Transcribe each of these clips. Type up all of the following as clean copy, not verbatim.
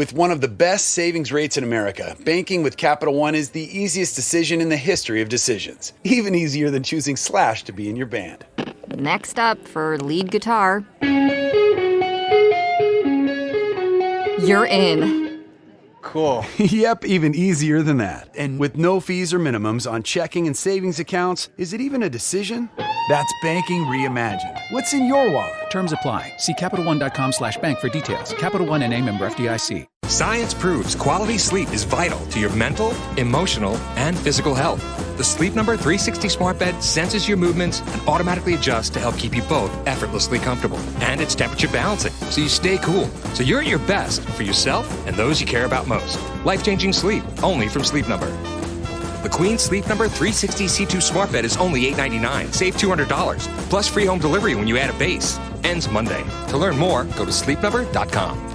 With one of the best savings rates in America, banking with Capital One is the easiest decision in the history of decisions. Even easier than choosing Slash to be in your band. Next up for lead guitar. You're in. Cool. Yep, even easier than that. And with no fees or minimums on checking and savings accounts, is it even a decision? That's banking reimagined. What's in your wallet? Terms apply. See CapitalOne.com/bank for details. Capital One N.A. member FDIC. Science proves quality sleep is vital to your mental, emotional, and physical health. The Sleep Number 360 smart bed senses your movements and automatically adjusts to help keep you both effortlessly comfortable. And it's temperature balancing, so you stay cool. So you're at your best for yourself and those you care about most. Life-changing sleep, only from Sleep Number. The Queen Sleep Number 360 C2 smart bed is only $899. Save $200. Plus free home delivery when you add a base. Ends Monday. To learn more, go to sleepnumber.com.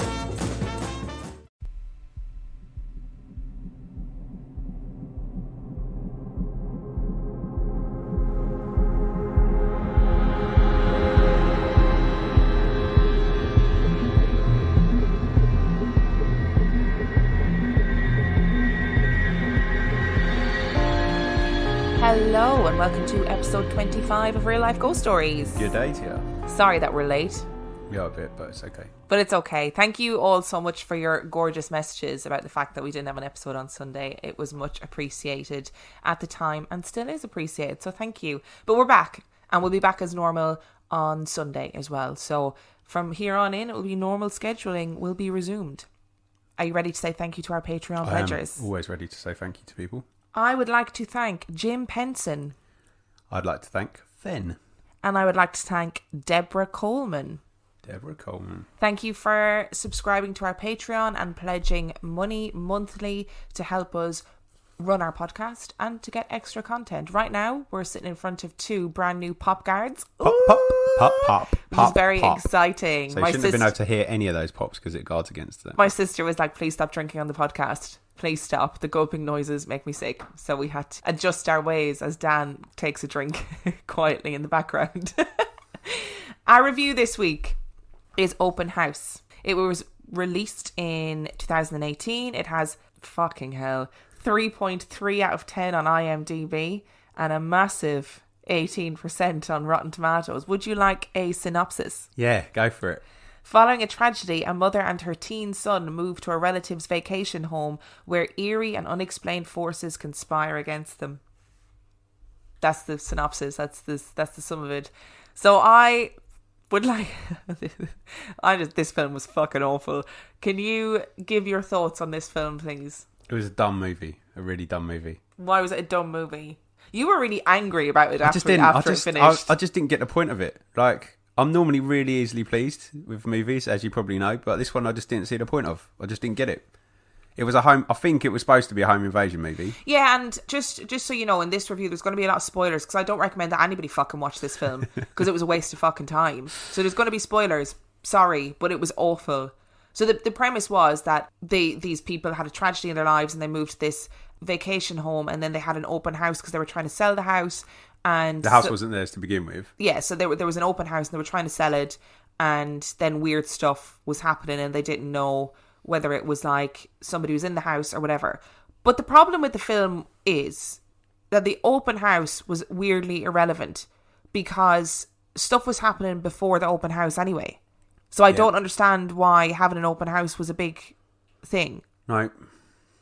Hello and welcome to episode 25 of Real Life Ghost Stories. Good day to you. Sorry that we're late. Yeah, a bit, but it's okay. But it's okay. Thank you all so much for your gorgeous messages about the fact that we didn't have an episode on Sunday. It was much appreciated at the time and still is appreciated, so thank you. But we're back and we'll be back as normal on Sunday as well. So from here on in, it will be normal scheduling will be resumed. Are you ready to say thank you to our Patreon pledgers? I'm always ready to say thank you to people. I would like to thank Jim Penson. I'd like to thank Fen. And I would like to thank Deborah Coleman. Deborah Coleman. Thank you for subscribing to our Patreon and pledging money monthly to help us run our podcast and to get extra content. Right now, we're sitting in front of two brand new pop guards. Pop, pop, pop, pop, Which pop, is very pop. exciting. So you shouldn't have been able to hear any of those pops because it guards against them. My sister was like, please stop drinking on the podcast. Please stop. The gulping noises make me sick. So we had to adjust our ways as Dan takes a drink quietly in the background. Our review this week is Open House. It was released in 2018. It has, fucking hell, 3.3 out of 10 on IMDb and a massive 18% on Rotten Tomatoes. Would you like a synopsis? Yeah, go for it. Following a tragedy, a mother and her teen son move to a relative's vacation home where eerie and unexplained forces conspire against them. That's the synopsis. That's the sum of it. So I would like... this film was fucking awful. Can you give your thoughts on this film, please? It was a dumb movie. A really dumb movie. Why was it a dumb movie? You were really angry about it after it finished. I just didn't get the point of it. Like... I'm normally really easily pleased with movies, as you probably know, but this one I just didn't see the point of. I just didn't get it. It was I think it was supposed to be a home invasion movie. Yeah, and just so you know, in this review, there's going to be a lot of spoilers, because I don't recommend that anybody fucking watch this film, because it was a waste of fucking time. So there's going to be spoilers. Sorry, but it was awful. So the premise was that these people had a tragedy in their lives, and they moved to this vacation home, and then they had an open house because they were trying to sell the house. And the house wasn't theirs to begin with. Yeah, so there was an open house and they were trying to sell it, and then weird stuff was happening and they didn't know whether it was like somebody was in the house or whatever. But the problem with the film is that the open house was weirdly irrelevant because stuff was happening before the open house anyway. So I don't understand why having an open house was a big thing. No,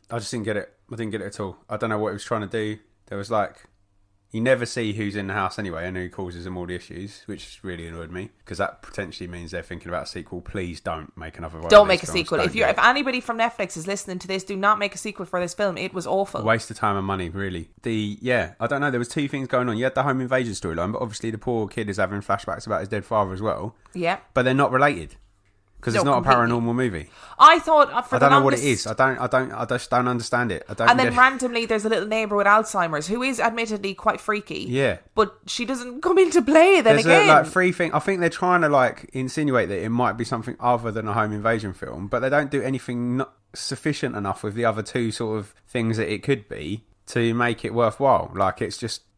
I just didn't get it. I didn't get it at all. I don't know what it was trying to do. There was like... You never see who's in the house anyway and who causes them all the issues, which really annoyed me because that potentially means they're thinking about a sequel. Please don't make another one. Don't make a sequel. If anybody from Netflix is listening to this, do not make a sequel for this film. It was awful. A waste of time and money, really. I don't know. There was two things going on. You had the home invasion storyline, but obviously the poor kid is having flashbacks about his dead father as well. Yeah, but they're not related. Because it's not completely. A paranormal movie. I thought I don't know what it is. I just don't understand it. And then randomly there's a little neighbour with Alzheimer's who is admittedly quite freaky. Yeah. But she doesn't come into play then there's again. Three things. I think they're trying to insinuate that it might be something other than a home invasion film, but they don't do anything sufficient enough with the other two sort of things that it could be to make it worthwhile.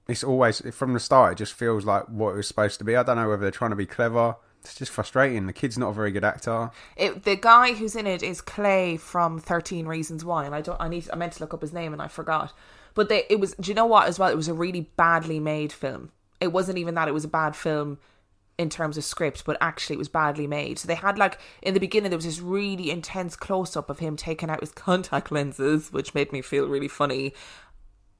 It's always, from the start, it just feels like what it was supposed to be. I don't know whether they're trying to be clever. It's just frustrating. The kid's not a very good actor. The guy who's in it is Clay from 13 Reasons Why, and I meant to look up his name and I forgot. But it was. Do you know what? As well, it was a really badly made film. It wasn't even that; it was a bad film in terms of script, but actually it was badly made. So they had, like, in the beginning there was this really intense close-up of him taking out his contact lenses, which made me feel really funny.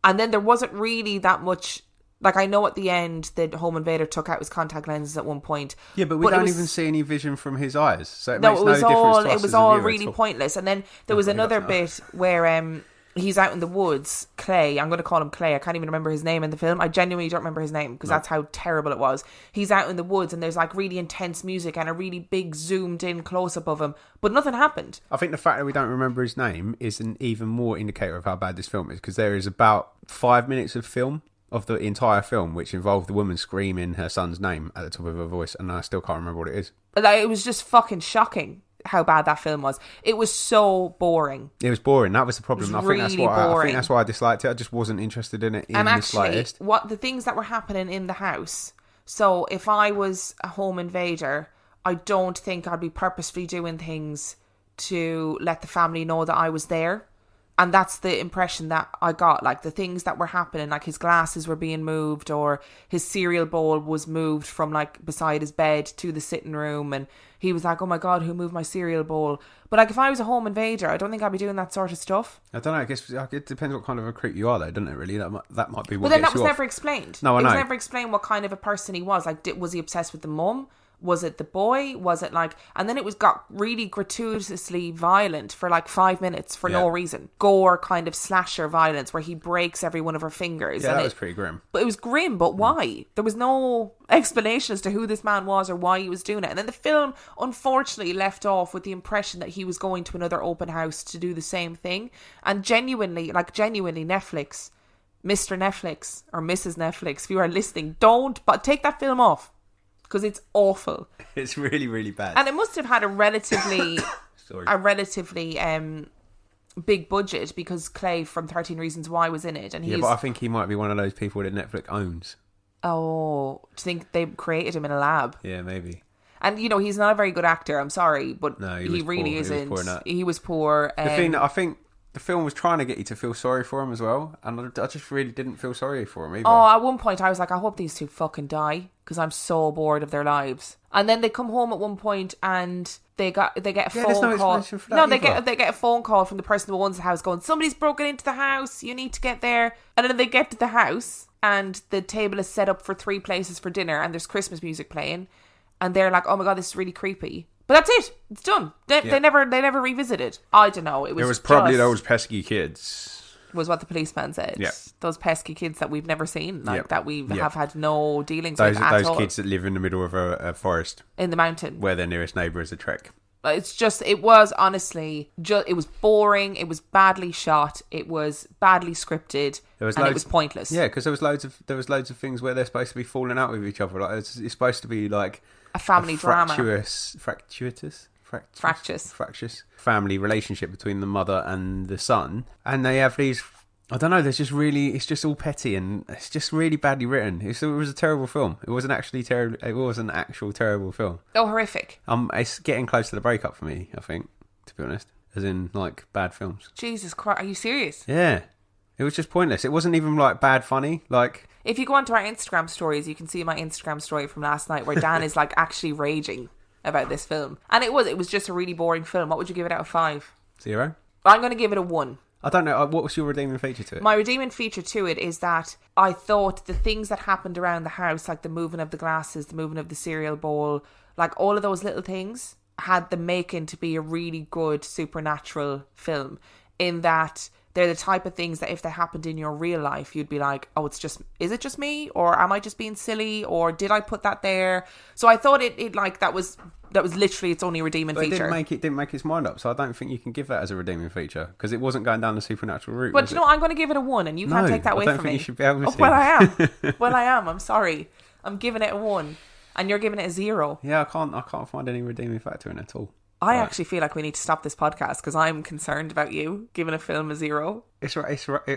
And then there wasn't really that much, like, I know at the end the home invader took out his contact lenses at one point. Yeah, but we don't even see any vision from his eyes, so it no, makes it was no difference all to us it was as a all viewer really at all. pointless. And then there was another bit where he's out in the woods. Clay, I'm going to call him Clay. I can't even remember his name in the film. I genuinely don't remember his name because that's how terrible it was. He's out in the woods and there's like really intense music and a really big zoomed in close up of him, but nothing happened. I think the fact that we don't remember his name is an even more indicator of how bad this film is, because there is about 5 minutes of film, of the entire film, which involved the woman screaming her son's name at the top of her voice, and I still can't remember what it is. Like, it was just fucking shocking how bad that film was. It was so boring. It was boring. That was the problem. It was I think really boring. I think that's why I disliked it. I just wasn't interested in it in And the actually, slightest. what the things that were happening in the house. So if I was a home invader, I don't think I'd be purposefully doing things to let the family know that I was there. And that's the impression that I got. Like, the things that were happening, like his glasses were being moved, or his cereal bowl was moved from, like, beside his bed to the sitting room, and he was like, oh my God, who moved my cereal bowl? But, like, if I was a home invader, I don't think I'd be doing that sort of stuff. I don't know. I guess it depends what kind of a creep you are, though, doesn't it? Really, that might be what. But then gets that was you never off. explained. No, I know. It was never explained what kind of a person he was. Like, was he obsessed with the mum? Was it the boy? Was it like... And then it got really gratuitously violent for like 5 minutes for no reason. Gore kind of slasher violence where he breaks every one of her fingers. Yeah, and that was pretty grim. But it was grim, but why? There was no explanation as to who this man was or why he was doing it. And then the film, unfortunately, left off with the impression that he was going to another open house to do the same thing. And genuinely, Netflix, Mr. Netflix or Mrs. Netflix, if you are listening, but take that film off. Because it's awful. It's really, really bad. And it must have had a relatively big budget because Clay from 13 Reasons Why was in it. And but I think he might be one of those people that Netflix owns. Oh, do you think they created him in a lab? Yeah, maybe. And, he's not a very good actor, I'm sorry, but No, he really poor. isn't. He was poor. The thing that I think the film was trying to get you to feel sorry for him as well, and I just really didn't feel sorry for him either. Oh, at one point I was like, I hope these two fucking die because I'm so bored of their lives. And then they come home at one point and they get a phone call. No, they get a phone call from the person who owns the house going, somebody's broken into the house, you need to get there. And then they get to the house and the table is set up for 3 places for dinner and there's Christmas music playing, and they're like, oh my God, this is really creepy. But that's it. It's done. They never revisited. I don't know. It was probably those pesky kids. Was what the policeman said. Yeah. Those pesky kids that we've never seen, that we Yeah. have had no dealings with at Those all. kids that live in the middle of a forest In the mountain. where their nearest neighbour is a trek. It was honestly, it was boring. It was badly shot. It was badly scripted. It was pointless. Yeah, because there was loads of things where they're supposed to be falling out with each other. Like it's supposed to be like a family drama. Fractious family relationship between the mother and the son, and they have these. I don't know. It's just all petty and it's just really badly written. It was a terrible film. It wasn't actually terrible. It was an actual terrible film. Oh, horrific! It's getting close to the breakup for me. I think, to be honest, as in like bad films. Jesus Christ, are you serious? Yeah, it was just pointless. It wasn't even like bad funny. Like if you go onto our Instagram stories, you can see my Instagram story from last night where Dan is like actually raging about this film, and it was just a really boring film. What would you give it out of 5? 0. I'm going to give it a 1. I don't know. What was your redeeming feature to it? My redeeming feature to it is that I thought the things that happened around the house, like the moving of the glasses, the moving of the cereal bowl, like all of those little things had the making to be a really good supernatural film, in that they're the type of things that if they happened in your real life, you'd be like, oh, is it just me? Or am I just being silly? Or did I put that there? So I thought that was literally its only redeeming feature. It didn't make its mind up, so I don't think you can give that as a redeeming feature because it wasn't going down the supernatural route. But I'm going to give it a 1, and you can't take that away from me. I don't think you should be able to. Well, I am. Well, I am. I'm sorry. I'm giving it a 1, and you're giving it a 0. Yeah, I can't find any redeeming factor in it at all. I actually feel like we need to stop this podcast because I'm concerned about you giving a film a 0. It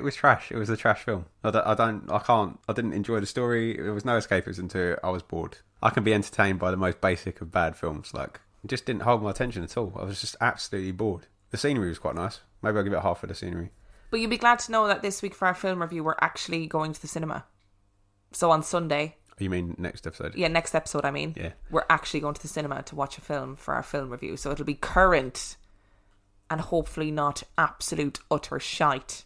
was trash. It was a trash film. I didn't enjoy the story. There was no escapism to it. I was bored. I can be entertained by the most basic of bad films. Like, it just didn't hold my attention at all. I was just absolutely bored. The scenery was quite nice. Maybe I'll give it half of the scenery. But you'd be glad to know that this week for our film review, we're actually going to the cinema. So on Sunday... You mean next episode? Yeah, next episode, I mean. Yeah. We're actually going to the cinema to watch a film for our film review. So it'll be current and hopefully not absolute utter shite.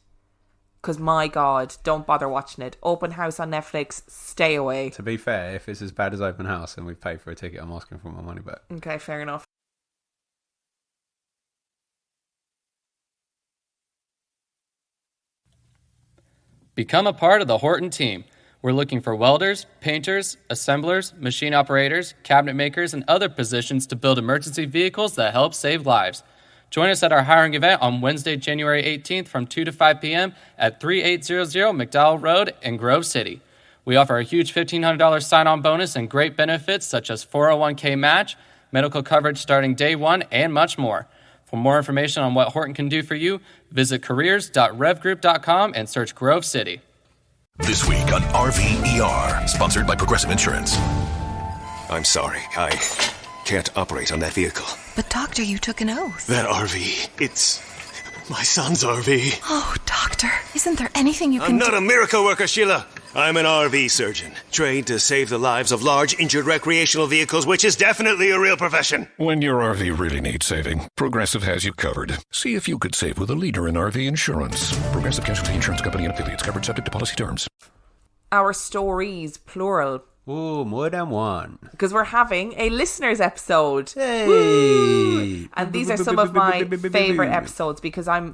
Because my God, don't bother watching it. Open House on Netflix, stay away. To be fair, if it's as bad as Open House and we've paid for a ticket, I'm asking for my money back. Okay, fair enough. Become a part of the Horton team. We're looking for welders, painters, assemblers, machine operators, cabinet makers, and other positions to build emergency vehicles that help save lives. Join us at our hiring event on Wednesday, January 18th from 2 to 5 p.m. at 3800 McDowell Road in Grove City. We offer a huge $1,500 sign-on bonus and great benefits such as 401k match, medical coverage starting day one, and much more. For more information on what Horton can do for you, visit careers.revgroup.com and search Grove City. This week on RVER, sponsored by Progressive Insurance. I'm sorry, I can't operate on that vehicle. But doctor, you took an oath. That RV, it's my son's RV. Oh, doctor, isn't there anything you can I'm not a miracle worker, Sheila. I'm an RV surgeon, trained to save the lives of large, injured recreational vehicles, which is definitely a real profession. When your RV really needs saving, Progressive has you covered. See if you could save with a leader in RV insurance. Progressive Casualty Insurance Company and affiliates, covered subject to policy terms. Our stories, plural. Ooh, more than one. Because we're having a listeners episode. Hey! Woo! And these are some of my favourite episodes because I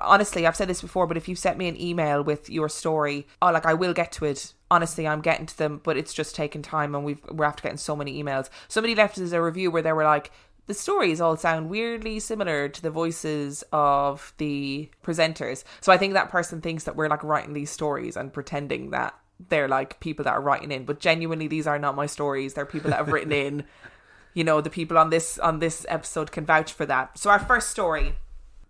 honestly, I've said this before, but if you sent me an email with your story, I will get to it. Honestly, I'm getting to them, but it's just taking time and we're after getting so many emails. Somebody left us a review where they were like, the stories all sound weirdly similar to the voices of the presenters. So I think that person thinks that we're like writing these stories and pretending that they're like people that are writing in. But genuinely, these are not my stories. They're people that have written in. You know, the people on this episode can vouch for that. So our first story.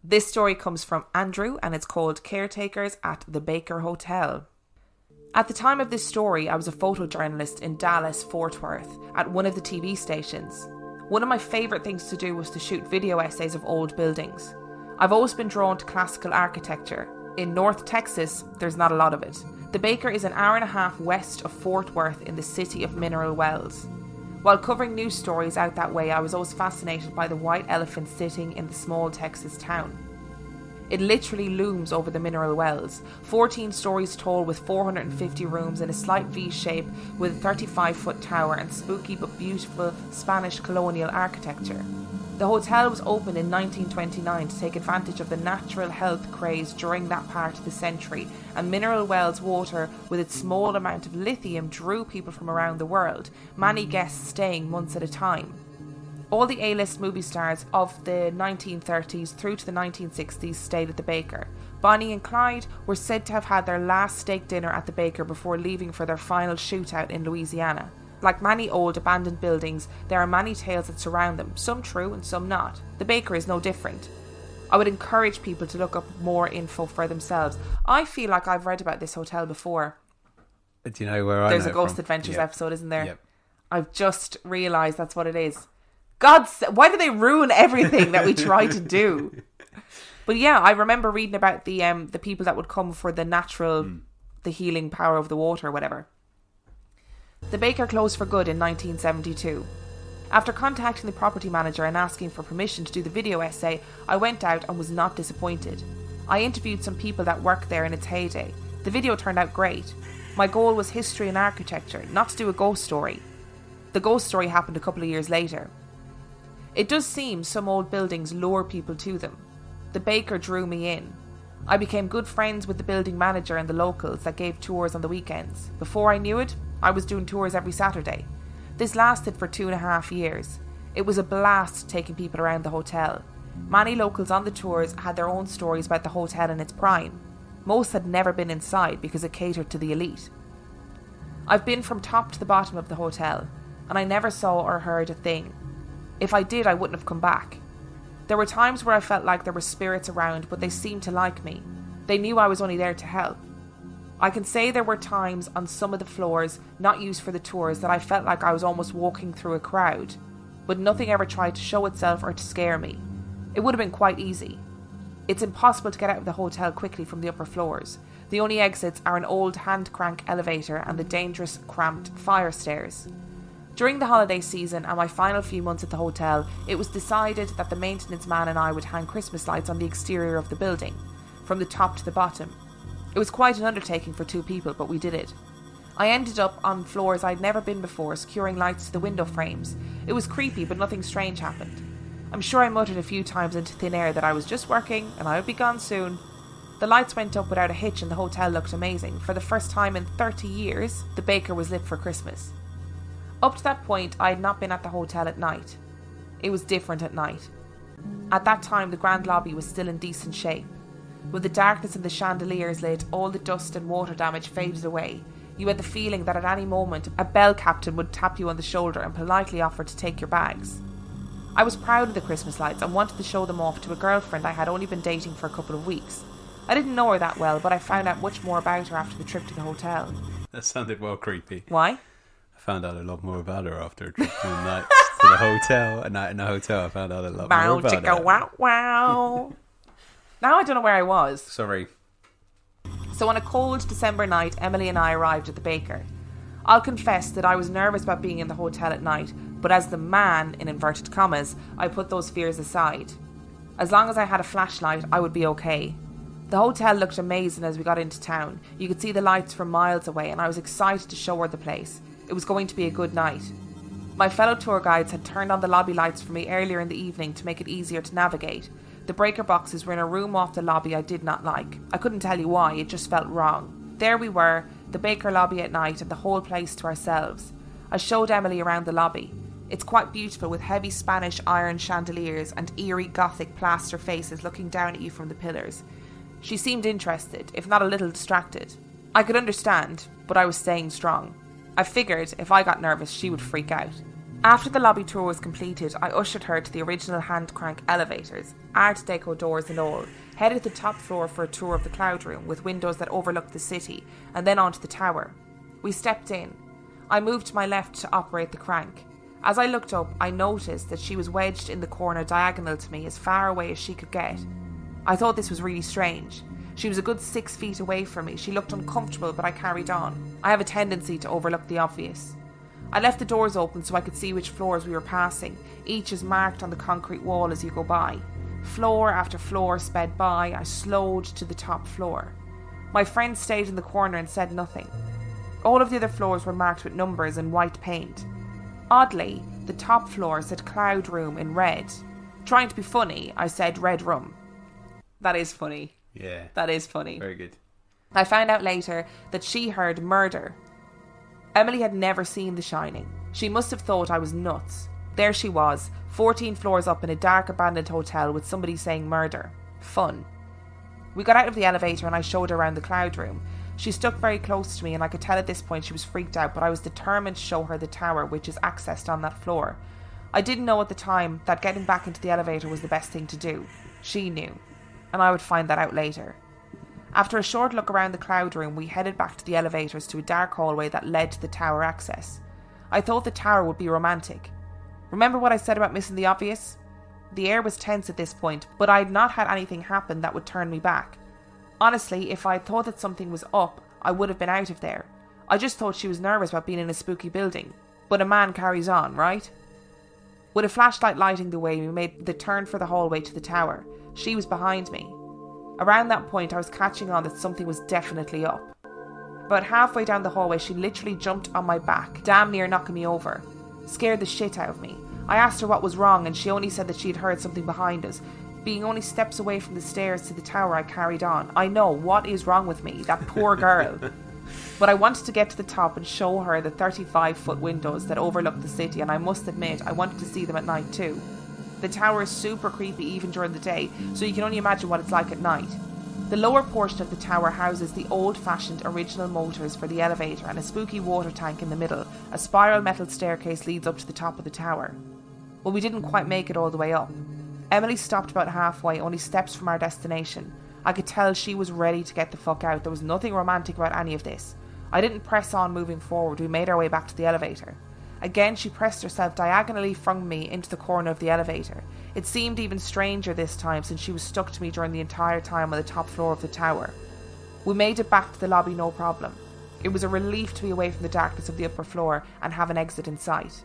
This story comes from Andrew and it's called Caretakers at the Baker Hotel. At the time of this story, I was a photojournalist in Dallas, Fort Worth, at one of the TV stations. One of my favourite things to do was to shoot video essays of old buildings. I've always been drawn to classical architecture. In North Texas, there's not a lot of it. The Baker is an hour and a half west of Fort Worth in the city of Mineral Wells. While covering news stories out that way, I was always fascinated by the white elephant sitting in the small Texas town. It literally looms over the Mineral Wells, 14 stories tall with 450 rooms in a slight V shape with a 35-foot tower and spooky but beautiful Spanish colonial architecture. The hotel was opened in 1929 to take advantage of the natural health craze during that part of the century, and Mineral Wells water, with its small amount of lithium, drew people from around the world, many guests staying months at a time. All the A-list movie stars of the 1930s through to the 1960s stayed at the Baker. Bonnie and Clyde were said to have had their last steak dinner at the Baker before leaving for their final shootout in Louisiana. Like many old abandoned buildings, there are many tales that surround them, some true and some not. The Baker is no different. I would encourage people to look up more info for themselves. I feel like I've read about this hotel before. Do you know where I There's know a Ghost from? Adventures Yep. episode, isn't there? Yep. I've just realised that's what it is. God, why do they ruin everything that we try to do? But yeah, I remember reading about the people that would come for the natural, the healing power of the water or whatever. The Baker closed for good in 1972. After contacting the property manager and asking for permission to do the video essay, I went out and was not disappointed. I interviewed some people that worked there in its heyday. The video turned out great. My goal was history and architecture, not to do a ghost story. The ghost story happened a couple of years later. It does seem some old buildings lure people to them. The Baker drew me in. I became good friends with the building manager and the locals that gave tours on the weekends. Before I knew it, I was doing tours every Saturday. This lasted for 2.5 years. It was a blast taking people around the hotel. Many locals on the tours had their own stories about the hotel in its prime. Most had never been inside because it catered to the elite. I've been from top to the bottom of the hotel, and I never saw or heard a thing. If I did, I wouldn't have come back. There were times where I felt like there were spirits around, but they seemed to like me. They knew I was only there to help. I can say there were times on some of the floors not used for the tours that I felt like I was almost walking through a crowd, but nothing ever tried to show itself or to scare me. It would have been quite easy. It's impossible to get out of the hotel quickly from the upper floors. The only exits are an old hand crank elevator and the dangerous cramped fire stairs. During the holiday season and my final few months at the hotel, it was decided that the maintenance man and I would hang Christmas lights on the exterior of the building, from the top to the bottom. It was quite an undertaking for 2 people, but we did it. I ended up on floors I'd never been before, securing lights to the window frames. It was creepy, but nothing strange happened. I'm sure I muttered a few times into thin air that I was just working and I would be gone soon. The lights went up without a hitch and the hotel looked amazing. For the first time in 30 years, the baker was lit for Christmas. Up to that point, I had not been at the hotel at night. It was different at night. At that time, the grand lobby was still in decent shape. With the darkness and the chandeliers lit, all the dust and water damage faded away. You had the feeling that at any moment, a bell captain would tap you on the shoulder and politely offer to take your bags. I was proud of the Christmas lights and wanted to show them off to a girlfriend I had only been dating for a couple of weeks. I didn't know her that well, but I found out much more about her after the trip to the hotel. That sounded well creepy. Why? I found out a lot more about her after a trip one night to the hotel. A night in the hotel, I found out a lot more about her. Wow, wow. Now I don't know where I was. Sorry. So on a cold December night, Emily and I arrived at the baker. I'll confess that I was nervous about being in the hotel at night, but as the man, in inverted commas, I put those fears aside. As long as I had a flashlight, I would be okay. The hotel looked amazing as we got into town. You could see the lights from miles away and I was excited to show her the place. It was going to be a good night. My fellow tour guides had turned on the lobby lights for me earlier in the evening to make it easier to navigate. The breaker boxes were in a room off the lobby I did not like. I couldn't tell you why, it just felt wrong. There we were, the baker lobby at night and the whole place to ourselves. I showed Emily around the lobby. It's quite beautiful with heavy Spanish iron chandeliers and eerie Gothic plaster faces looking down at you from the pillars. She seemed interested, if not a little distracted. I could understand, but I was staying strong. I figured if I got nervous, she would freak out. After the lobby tour was completed, I ushered her to the original hand crank elevators, Art Deco doors and all, headed to the top floor for a tour of the cloud room with windows that overlooked the city, and then onto the tower. We stepped in. I moved to my left to operate the crank. As I looked up, I noticed that she was wedged in the corner diagonal to me as far away as she could get. I thought this was really strange. She was a good 6 feet away from me. She looked uncomfortable, but I carried on. I have a tendency to overlook the obvious. I left the doors open so I could see which floors we were passing. Each is marked on the concrete wall as you go by. Floor after floor sped by. I slowed to the top floor. My friend stayed in the corner and said nothing. All of the other floors were marked with numbers in white paint. Oddly, the top floor said Cloud Room in red. Trying to be funny, I said Red Room. That is funny. Yeah. That is funny. Very good. I found out later that she heard murder. Emily had never seen The Shining. She must have thought I was nuts. There she was, 14 floors up in a dark abandoned hotel with somebody saying murder. Fun. We got out of the elevator and I showed her around the cloud room. She stuck very close to me and I could tell at this point she was freaked out, but I was determined to show her the tower, which is accessed on that floor. I didn't know at the time that getting back into the elevator was the best thing to do. She knew. And I would find that out later. After a short look around the cloud room, we headed back to the elevators to a dark hallway that led to the tower access. I thought the tower would be romantic. Remember what I said about missing the obvious? The air was tense at this point, but I had not had anything happen that would turn me back. Honestly, if I had thought that something was up, I would have been out of there. I just thought she was nervous about being in a spooky building. But a man carries on, right? With a flashlight lighting the way, we made the turn for the hallway to the tower. She was behind me. Around that point, I was catching on that something was definitely up. About halfway down the hallway, she literally jumped on my back, damn near knocking me over. Scared the shit out of me. I asked her what was wrong, and she only said that she had heard something behind us. Being only steps away from the stairs to the tower, I carried on. I know, what is wrong with me? That poor girl. But I wanted to get to the top and show her the 35-foot windows that overlook the city, and I must admit, I wanted to see them at night too. The tower is super creepy even during the day, so you can only imagine what it's like at night. The lower portion of the tower houses the old-fashioned original motors for the elevator and a spooky water tank in the middle. A spiral metal staircase leads up to the top of the tower. Well, we didn't quite make it all the way up. Emily stopped about halfway, only steps from our destination. I could tell she was ready to get the fuck out. There was nothing romantic about any of this. I didn't press on moving forward. We made our way back to the elevator. Again, she pressed herself diagonally from me into the corner of the elevator. It seemed even stranger this time, since she was stuck to me during the entire time on the top floor of the tower. We made it back to the lobby no problem. It was a relief to be away from the darkness of the upper floor and have an exit in sight.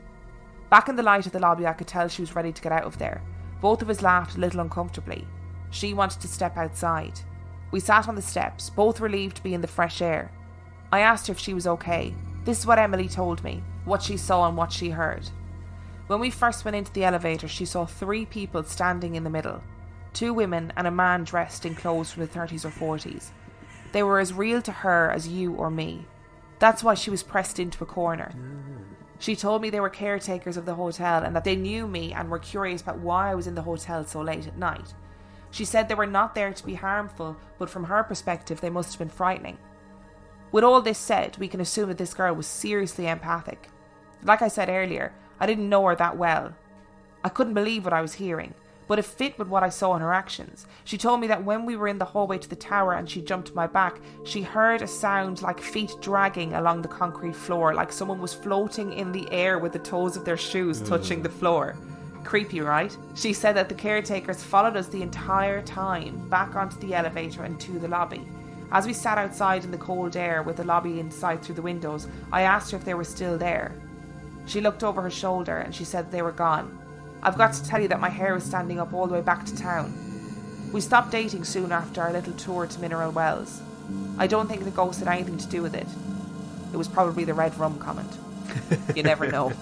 Back in the light of the lobby, I could tell she was ready to get out of there. Both of us laughed a little uncomfortably. She wanted to step outside. We sat on the steps, both relieved to be in the fresh air. I asked her if she was okay. This is what Emily told me, what she saw and what she heard. When we first went into the elevator, she saw 3 people standing in the middle. 2 women and a man dressed in clothes from the 30s or 40s. They were as real to her as you or me. That's why she was pressed into a corner. She told me they were caretakers of the hotel and that they knew me and were curious about why I was in the hotel so late at night. She said they were not there to be harmful, but from her perspective they must have been frightening. With all this said, we can assume that this girl was seriously empathic. Like I said earlier, I didn't know her that well. I couldn't believe what I was hearing, but it fit with what I saw in her actions. She told me that when we were in the hallway to the tower and she jumped to my back, she heard a sound like feet dragging along the concrete floor, like someone was floating in the air with the toes of their shoes touching the floor. Creepy, right? She said that the caretakers followed us the entire time back onto the elevator and to the lobby. As we sat outside in the cold air with the lobby in sight through the windows, I asked her if they were still there. She looked over her shoulder and she said they were gone. I've got to tell you that my hair was standing up all the way back to town. We stopped dating soon after our little tour to Mineral Wells. I don't think the ghost had anything to do with it. It was probably the red rum comment. You never know.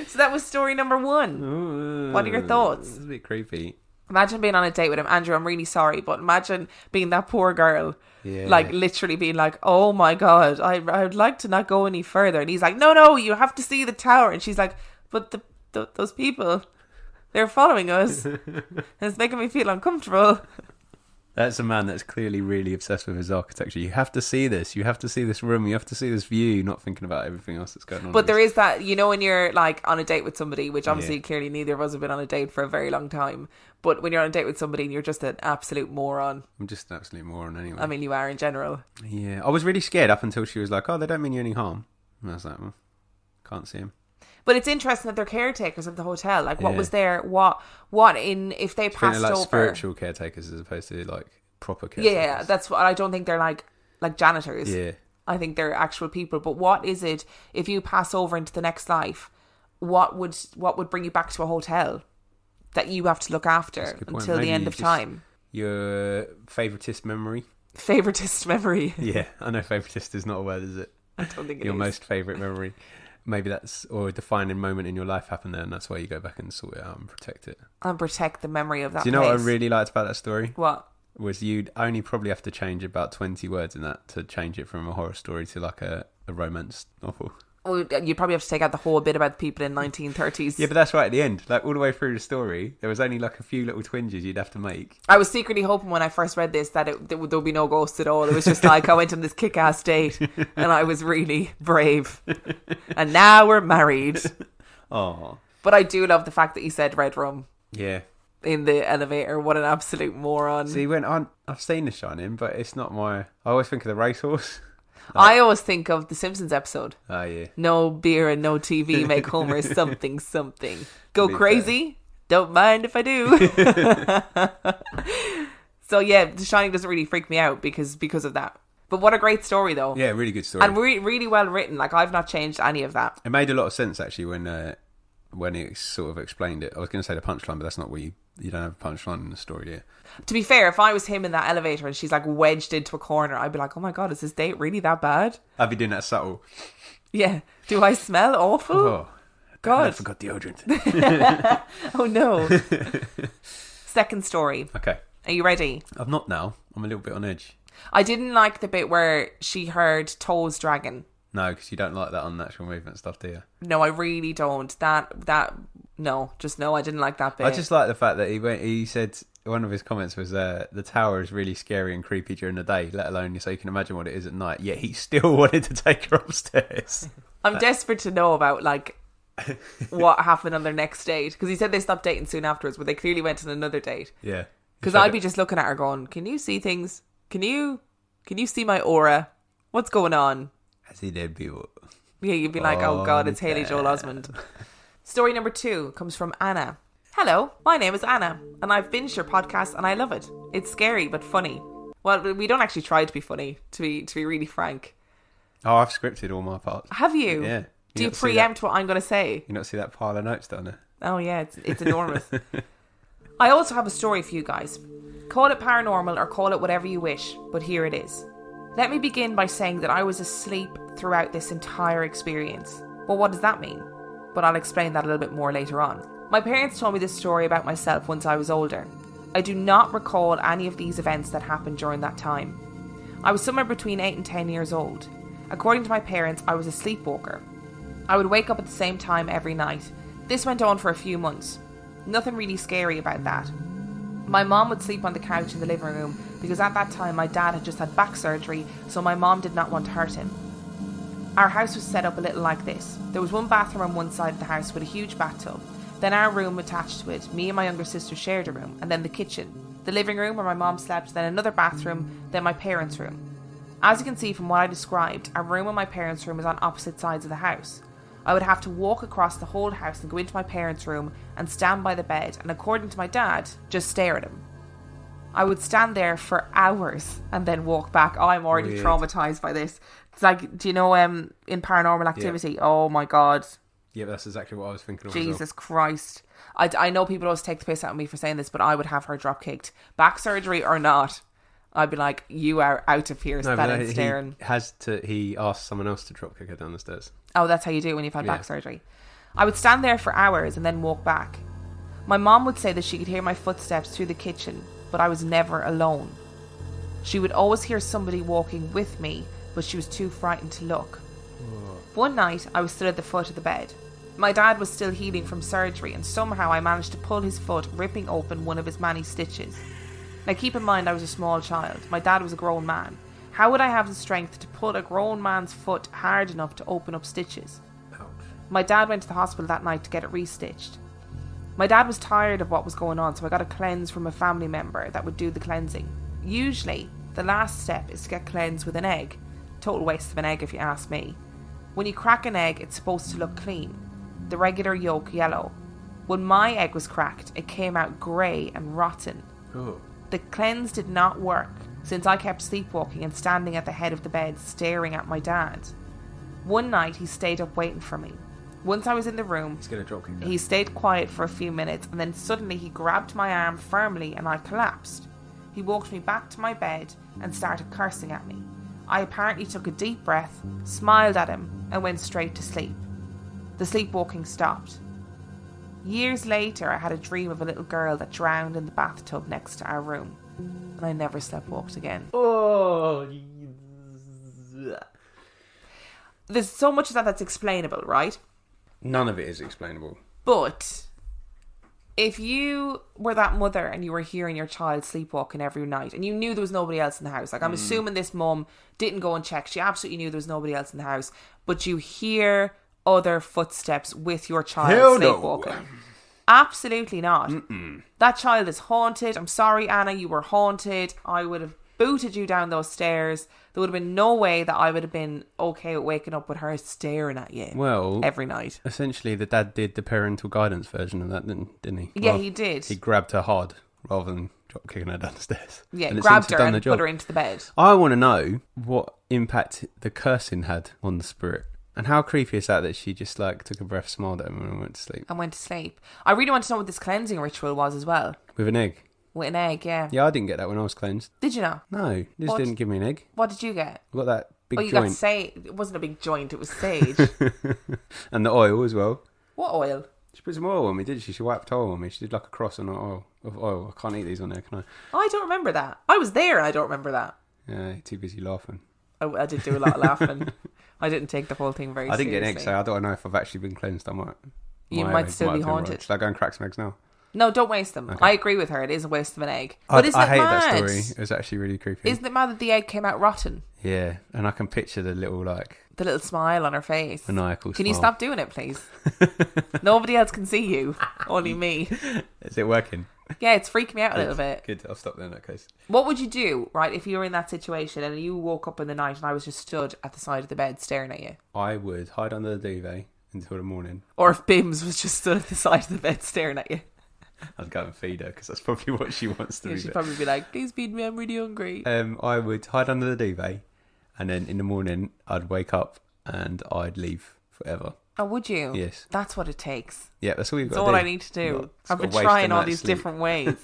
So that was story number 1. Ooh, what are your thoughts? It's a bit creepy. Imagine being on a date with him. Andrew, I'm really sorry, but imagine being that poor girl. Yeah. Like, literally being like, oh my God, I'd like to not go any further. And he's like, no, you have to see the tower. And she's like, but those people, they're following us. And it's making me feel uncomfortable. That's a man that's clearly really obsessed with his architecture. You have to see this. You have to see this room. You have to see this view. Not thinking about everything else that's going on. But there is that, when you're like on a date with somebody, which obviously clearly neither of us have been on a date for a very long time. But when you're on a date with somebody and you're just an absolute moron. I'm just an absolute moron anyway. I mean, you are in general. Yeah. I was really scared up until she was like, oh, they don't mean you any harm. And I was like, well, can't see him. But it's interesting that they're caretakers of the hotel. Like, what was there? If they passed like over? Spiritual caretakers as opposed to like proper caretakers. Yeah, that's what I don't think they're like janitors. Yeah, I think they're actual people. But what is it if you pass over into the next life? What would bring you back to a hotel that you have to look after until the end of time? Your favoritist memory. Favoritist memory. Yeah, I know favoritist is not a word, is it? I don't think it is. Your most favourite memory. Maybe that's, or a defining moment in your life happened there, and that's why you go back and sort it out and protect it. And protect the memory of that. Do you know what I really liked about that story? What? Was you'd only probably have to change about 20 words in that to change it from a horror story to like a romance novel. Well, you'd probably have to take out the whole bit about the people in 1930s. Yeah, but that's right at the end. Like all the way through the story, there was only like a few little twinges you'd have to make. I was secretly hoping when I first read this that there would be no ghosts at all. It was just like I went on this kick-ass date and I was really brave. And now we're married. Oh. But I do love the fact that he said red rum. Yeah. In the elevator. What an absolute moron. See, I've seen The Shining, but it's not my... I always think of the racehorse. I always think of the Simpsons episode. Oh, yeah. No beer and no TV make Homer something. Go crazy. Don't mind if I do. So yeah, The Shining doesn't really freak me out because of that. But what a great story, though. Yeah, really good story. And really well written. Like, I've not changed any of that. It made a lot of sense, actually, when he sort of explained it. I was going to say the punchline, but that's not what you don't have a punchline in the story, do you? To be fair, if I was him in that elevator and she's like wedged into a corner, I'd be like, oh my God, is this date really that bad? I'd be doing that subtle. Yeah. Do I smell awful? Oh, God. I forgot deodorant. Oh no. Second story. Okay. Are you ready? I'm not now. I'm a little bit on edge. I didn't like the bit where she heard toes dragging. No, because you don't like that unnatural movement stuff, do you? No, I really don't. No, I didn't like that bit. I just like the fact that he said, one of his comments was, the tower is really scary and creepy during the day, let alone so you can imagine what it is at night, yet he still wanted to take her upstairs. I'm desperate to know about, like, what happened on their next date, because he said they stopped dating soon afterwards, but they clearly went on another date. Yeah. Because I'd be just looking at her going, can you see things? Can you see my aura? What's going on? I see dead people. Yeah, you'd be like, oh God, it's Haley Joel Osment. Story number 2 comes from Anna. Hello, my name is Anna, and I've binged your podcast and I love it. It's scary but funny. Well, we don't actually try to be funny, to be really frank. Oh, I've scripted all my parts. Have you? Yeah. Do you preempt what I'm going to say? You not see that pile of notes down there? Oh yeah, it's enormous. I also have a story for you guys. Call it paranormal or call it whatever you wish, but here it is. Let me begin by saying that I was asleep throughout this entire experience. Well, what does that mean? But I'll explain that a little bit more later on. My parents told me this story about myself once I was older. I do not recall any of these events that happened during that time. I was somewhere between 8 and 10 years old. According to my parents, I was a sleepwalker. I would wake up at the same time every night. This went on for a few months. Nothing really scary about that. My mom would sleep on the couch in the living room because at that time my dad had just had back surgery, so my mom did not want to hurt him. Our house was set up a little like this. There was one bathroom on one side of the house with a huge bathtub. Then our room attached to it. Me and my younger sister shared a room, and then the kitchen. The living room where my mom slept, then another bathroom, then my parents' room. As you can see from what I described, our room and my parents' room is on opposite sides of the house. I would have to walk across the whole house and go into my parents' room and stand by the bed and, according to my dad, just stare at him. I would stand there for hours and then walk back. Oh, I'm already traumatized by this. It's like, do you know in Paranormal Activity? Yeah. Oh my God. Yeah, but that's exactly what I was thinking of. Jesus Christ. I know people always take the piss out of me for saying this, but I would have her drop kicked. Back surgery or not, I'd be like, you are out of here standing staring. He asked someone else to drop kick her down the stairs. Oh, that's how you do it when you've had back surgery. I would stand there for hours and then walk back. My mom would say that she could hear my footsteps through the kitchen, but I was never alone. She would always hear somebody walking with me, but she was too frightened to look. One night, I was stood at the foot of the bed. My dad was still healing from surgery, and somehow I managed to pull his foot, ripping open one of his many stitches. Now keep in mind I was a small child. My dad was a grown man. How would I have the strength to pull a grown man's foot hard enough to open up stitches? Ouch. My dad went to the hospital that night to get it restitched. My dad was tired of what was going on, so I got a cleanse from a family member that would do the cleansing. Usually, the last step is to get cleansed with an egg. Total waste of an egg if you ask me. When you crack an egg, it's supposed to look clean. The regular yolk yellow. When my egg was cracked, it came out grey and rotten. Oh. The cleanse did not work, since I kept sleepwalking and standing at the head of the bed staring at my dad. One night he stayed up waiting for me. Once I was in the room, he stayed quiet for a few minutes and then suddenly he grabbed my arm firmly and I collapsed. He walked me back to my bed and started cursing at me. I apparently took a deep breath, smiled at him and went straight to sleep. The sleepwalking stopped. Years later, I had a dream of a little girl that drowned in the bathtub next to our room. And I never sleptwalked again. Oh. There's so much of that that's explainable, right? None of it is explainable. But if you were that mother and you were hearing your child sleepwalking every night and you knew there was nobody else in the house, like I'm assuming this mum didn't go and check. She absolutely knew there was nobody else in the house. But you hear other footsteps with your child sleepwalking. No. Absolutely not. That child is haunted. I'm sorry, Anna, you were haunted. I would have booted you down those stairs. There would have been no way that I would have been okay with waking up with her staring at you every night. Essentially, the dad did the parental guidance version of that, didn't he? Yeah, he did. He grabbed her hard rather than drop kicking her down the stairs. Yeah, grabbed her and put her into the bed. I want to know what impact the cursing had on the spirit. And how creepy is that she just took a breath, smiled at him and went to sleep. I really want to know what this cleansing ritual was as well. With an egg? With an egg, yeah. Yeah, I didn't get that when I was cleansed. Did you not? No, this didn't give me an egg. What did you get? I got that big joint. You got sage. It wasn't a big joint, it was sage. And the oil as well. What oil? She put some oil on me, didn't she? She wiped oil on me. She did a cross on oil. I can't eat these on there, can I? I don't remember that. I was there and I don't remember that. Yeah, too busy laughing. I did do a lot of laughing. I didn't take the whole thing very seriously. I didn't get an egg, so I don't know if I've actually been cleansed. You might still be haunted. Should I go and crack some eggs now? No, don't waste them. Okay. I agree with her. It is a waste of an egg. But I hate that story. It was actually really creepy. Isn't it mad that the egg came out rotten? Yeah, and I can picture the little the little smile on her face. Maniacal Can smile. you stop doing it, please? Nobody else can see you. Only me. Is it working? Yeah, it's freaking me out a little bit. Good, I'll stop there in that case. What would you do, right, if you were in that situation and you woke up in the night and I was just stood at the side of the bed staring at you? I would hide under the duvet until the morning. Or if Bims was just stood at the side of the bed staring at you? I'd go and feed her because that's probably what she wants to do. She'd probably be like, please feed me, I'm really hungry. I would hide under the duvet, and then in the morning I'd wake up and I'd leave forever. Oh, would you? Yes. That's what it takes. Yeah, that's all you've got That's to all do. I need to do. It's I've got been to waste trying a all night's these sleep. different ways.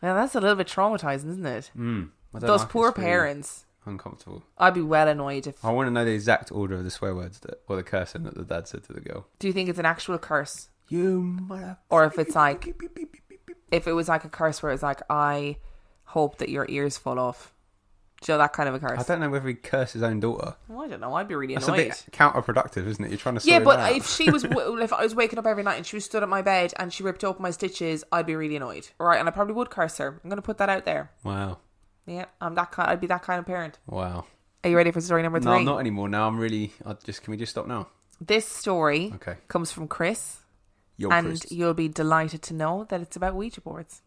Now, that's a little bit traumatizing, isn't it? I don't Those like it, poor it's really parents. Uncomfortable. I'd be well annoyed if... I want to know the exact order of the swear words or the cursing that the dad said to the girl. Do you think it's an actual curse? You mother... Or if it's like... If it was like a curse where it's like, I hope that your ears fall off. Do you know that kind of a curse? I don't know whether he cursed his own daughter. Well, I don't know. I'd be really That's annoyed. a bit counterproductive, isn't it? You're trying to sort Yeah, it but out. if she was, if I was waking up every night and she was stood at my bed and she ripped open my stitches, I'd be really annoyed. All right, and I probably would curse her. I'm going to put that out there. Wow. Yeah, I'm that kind. I'd be that kind of parent. Wow. Are you ready for story number 3? No, I'm not anymore. Now I'm really... Can we just stop now? This story Okay. comes from Chris, Yo, and Chris. you'll be delighted to know that it's about Ouija boards.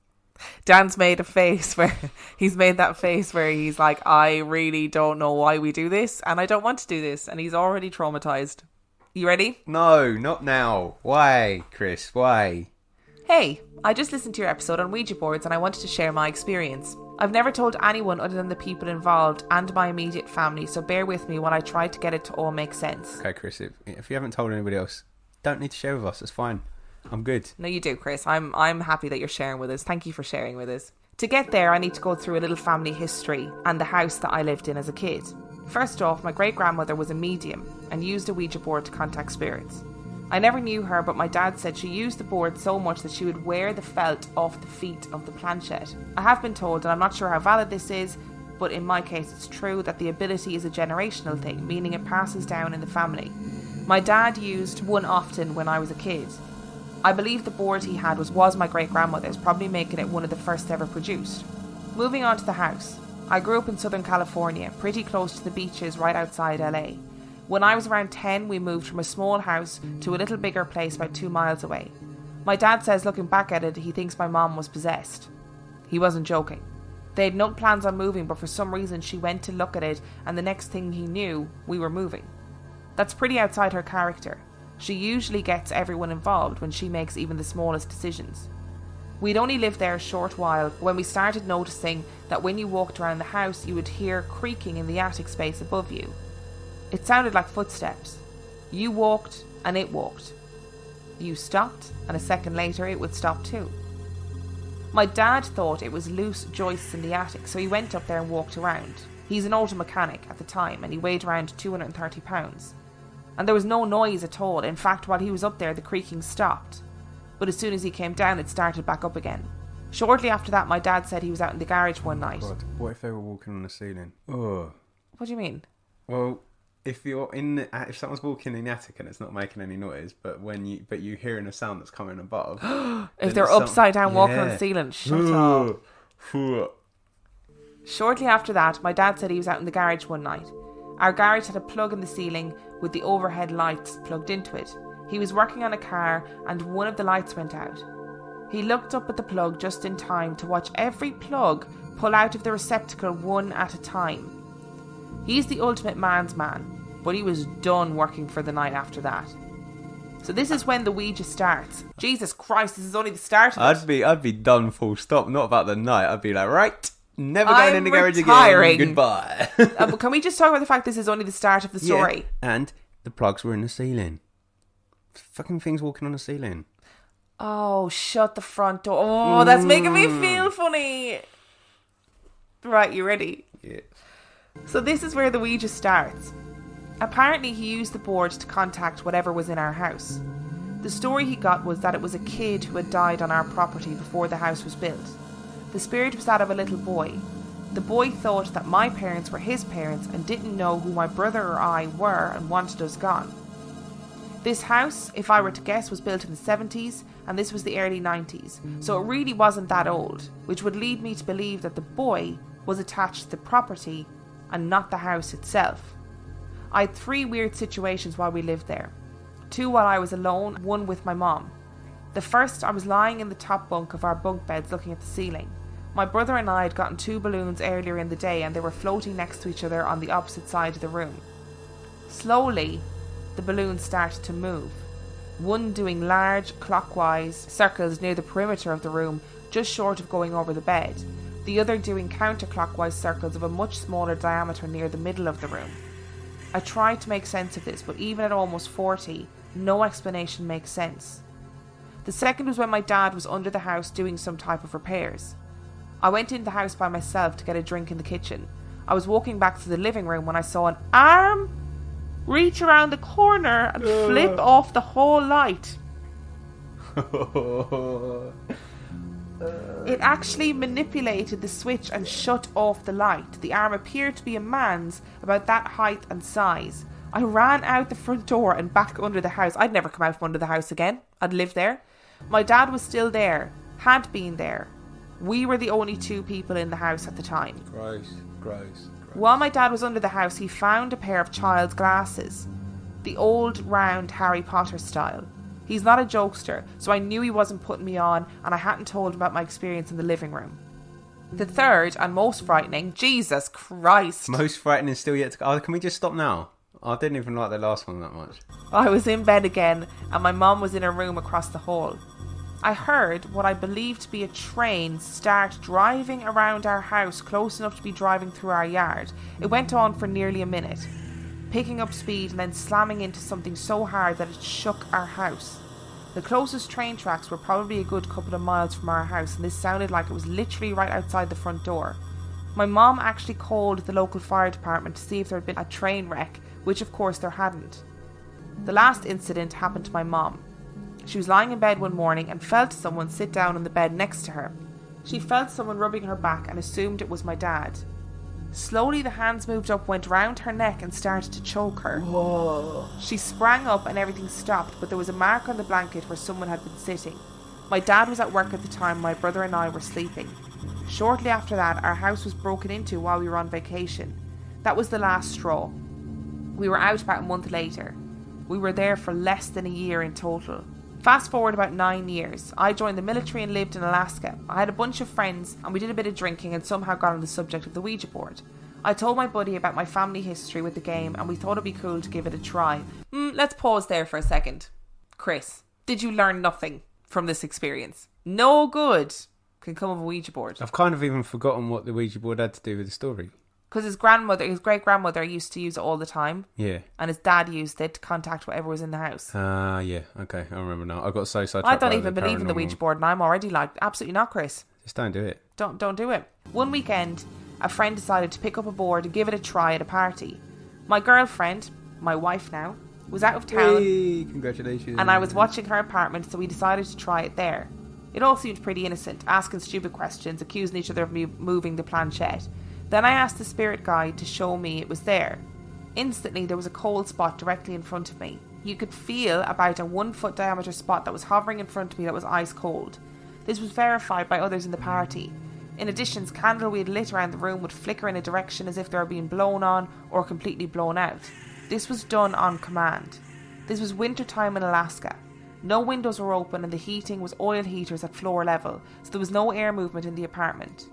Dan's made a face where he's made that face where he's like, I really don't know why we do this, and I don't want to do this, and he's already traumatized. You ready? No, not now. Why, Chris? Why? Hey, I just listened to your episode on Ouija boards and I wanted to share my experience. I've never told anyone other than the people involved and my immediate family, so bear with me while I try to get it to all make sense. Okay, Chris, if you haven't told anybody else, don't need to share with us. It's fine. I'm good. No, you do, Chris. I'm happy that you're sharing with us. Thank you for sharing with us. To get there, I need to go through a little family history and the house that I lived in as a kid. First off, my great-grandmother was a medium and used a Ouija board to contact spirits. I never knew her, but my dad said she used the board so much that she would wear the felt off the feet of the planchette. I have been told, and I'm not sure how valid this is, but in my case it's true, that the ability is a generational thing, meaning it passes down in the family. My dad used one often when I was a kid. I believe the board he had was my great-grandmother's, probably making it one of the first ever produced. Moving on to the house. I grew up in Southern California, pretty close to the beaches right outside LA. When I was around 10, we moved from a small house to a little bigger place about 2 miles away. My dad says, looking back at it, he thinks my mom was possessed. He wasn't joking. They had no plans on moving, but for some reason she went to look at it, and the next thing he knew, we were moving. That's pretty outside her character. She usually gets everyone involved when she makes even the smallest decisions. We'd only lived there a short while when we started noticing that when you walked around the house, you would hear creaking in the attic space above you. It sounded like footsteps. You walked and it walked. You stopped and a second later it would stop too. My dad thought it was loose joists in the attic, so he went up there and walked around. He's an auto mechanic at the time and he weighed around 230 pounds. And there was no noise at all. In fact, while he was up there, the creaking stopped. But as soon as he came down, it started back up again. Shortly after that, my dad said he was out in the garage one night. God, what if they were walking on the ceiling? Oh. What do you mean? Well, if someone's walking in the attic and it's not making any noise, but you're hearing a sound that's coming above. If they're upside down walking on the ceiling, shut up. Shortly after that, my dad said he was out in the garage one night. Our garage had a plug in the ceiling with the overhead lights plugged into it. He was working on a car and one of the lights went out. He looked up at the plug just in time to watch every plug pull out of the receptacle one at a time. He's the ultimate man's man, but he was done working for the night after that. So this is when the Ouija starts. Jesus Christ, this is only the start of it. I'd be done full stop, not about the night. I'd be like, right, never going in the garage retiring. again. Goodbye. But can we just talk about the fact this is only the start of the story? Yeah, and the plugs were in the ceiling. Fucking things walking on the ceiling. Oh, shut the front door. Oh, that's making me feel funny. Right, you ready? Yeah. So this is where the Ouija starts. Apparently he used the board to contact whatever was in our house. The story he got was that it was a kid who had died on our property before the house was built. The spirit was that of a little boy. The boy thought that my parents were his parents and didn't know who my brother or I were and wanted us gone. This house, if I were to guess, was built in the 70s and this was the early 90s, so it really wasn't that old, which would lead me to believe that the boy was attached to the property and not the house itself. I had 3 weird situations while we lived there. 2 while I was alone, 1 with my mom. The first, I was lying in the top bunk of our bunk beds looking at the ceiling. My brother and I had gotten 2 balloons earlier in the day and they were floating next to each other on the opposite side of the room. Slowly, the balloons started to move, one doing large clockwise circles near the perimeter of the room, just short of going over the bed, the other doing counterclockwise circles of a much smaller diameter near the middle of the room. I tried to make sense of this, but even at almost 40, no explanation makes sense. The second was when my dad was under the house doing some type of repairs. I went into the house by myself to get a drink in the kitchen. I was walking back to the living room when I saw an arm reach around the corner and flip off the whole light. It actually manipulated the switch and shut off the light. The arm appeared to be a man's, about that height and size. I ran out the front door and back under the house. I'd never come out from under the house again. I'd lived there. My dad was still there, had been there. We were the only 2 people in the house at the time. Gross. While my dad was under the house, he found a pair of child's glasses. The old, round Harry Potter style. He's not a jokester, so I knew he wasn't putting me on, and I hadn't told him about my experience in the living room. The third, and most frightening, Jesus Christ. Most frightening still yet to go. Oh, can we just stop now? I didn't even like the last one that much. I was in bed again, and my mum was in her room across the hall. I heard what I believed to be a train start driving around our house close enough to be driving through our yard. It went on for nearly a minute, picking up speed and then slamming into something so hard that it shook our house. The closest train tracks were probably a good couple of miles from our house, and this sounded like it was literally right outside the front door. My mom actually called the local fire department to see if there had been a train wreck, which of course there hadn't. The last incident happened to my mom. She was lying in bed one morning and felt someone sit down on the bed next to her. She felt someone rubbing her back and assumed it was my dad. Slowly the hands moved up, went round her neck and started to choke her. Whoa. She sprang up and everything stopped, but there was a mark on the blanket where someone had been sitting. My dad was at work at the time, my brother and I were sleeping. Shortly after that, our house was broken into while we were on vacation. That was the last straw. We were out about a month later. We were there for less than a year in total. Fast forward about 9 years. I joined the military and lived in Alaska. I had a bunch of friends and we did a bit of drinking and somehow got on the subject of the Ouija board. I told my buddy about my family history with the game and we thought it'd be cool to give it a try. Let's pause there for a second. Chris, did you learn nothing from this experience? No good can come of a Ouija board. I've kind of even forgotten what the Ouija board had to do with the story. Because his great-grandmother used to use it all the time. Yeah. And his dad used it to contact whatever was in the house. Yeah. Okay, I remember now. I got so sidetracked. I don't even believe in the Ouija board and I'm already like, absolutely not, Chris. Just don't do it. Don't do it. One weekend, a friend decided to pick up a board and give it a try at a party. My girlfriend, my wife now, was out of town. Hey, congratulations. And I was watching her apartment, so we decided to try it there. It all seemed pretty innocent, asking stupid questions, accusing each other of moving the planchette. Then I asked the spirit guide to show me it was there. Instantly there was a cold spot directly in front of me. You could feel about a 1 foot diameter spot that was hovering in front of me that was ice cold. This was verified by others in the party. In addition, candle we had lit around the room would flicker in a direction as if they were being blown on or completely blown out. This was done on command. This was winter time in Alaska. No windows were open and the heating was oil heaters at floor level, so there was no air movement in the apartment.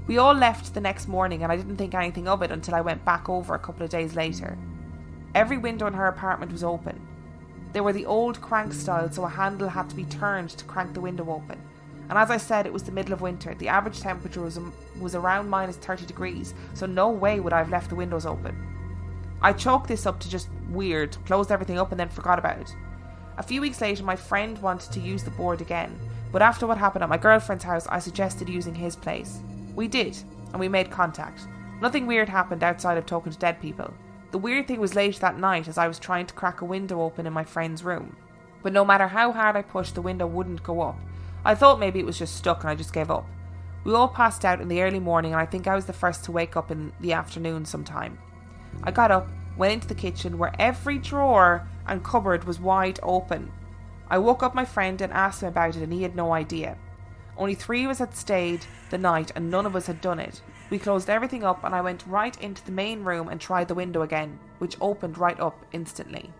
We all left the next morning and I didn't think anything of it until I went back over a couple of days later. Every window in her apartment was open. They were the old crank style, so a handle had to be turned to crank the window open. And as I said, it was the middle of winter. The average temperature was around minus 30 degrees, so no way would I have left the windows open. I chalked this up to just weird, closed everything up and then forgot about it. A few weeks later, my friend wanted to use the board again, but after what happened at my girlfriend's house, I suggested using his place. We did, and we made contact. Nothing weird happened outside of talking to dead people. The weird thing was later that night as I was trying to crack a window open in my friend's room. But no matter how hard I pushed, the window wouldn't go up. I thought maybe it was just stuck and I just gave up. We all passed out in the early morning and I think I was the first to wake up in the afternoon sometime. I got up, went into the kitchen where every drawer and cupboard was wide open. I woke up my friend and asked him about it and he had no idea. Only 3 of us had stayed the night and none of us had done it. We closed everything up and I went right into the main room and tried the window again, which opened right up instantly.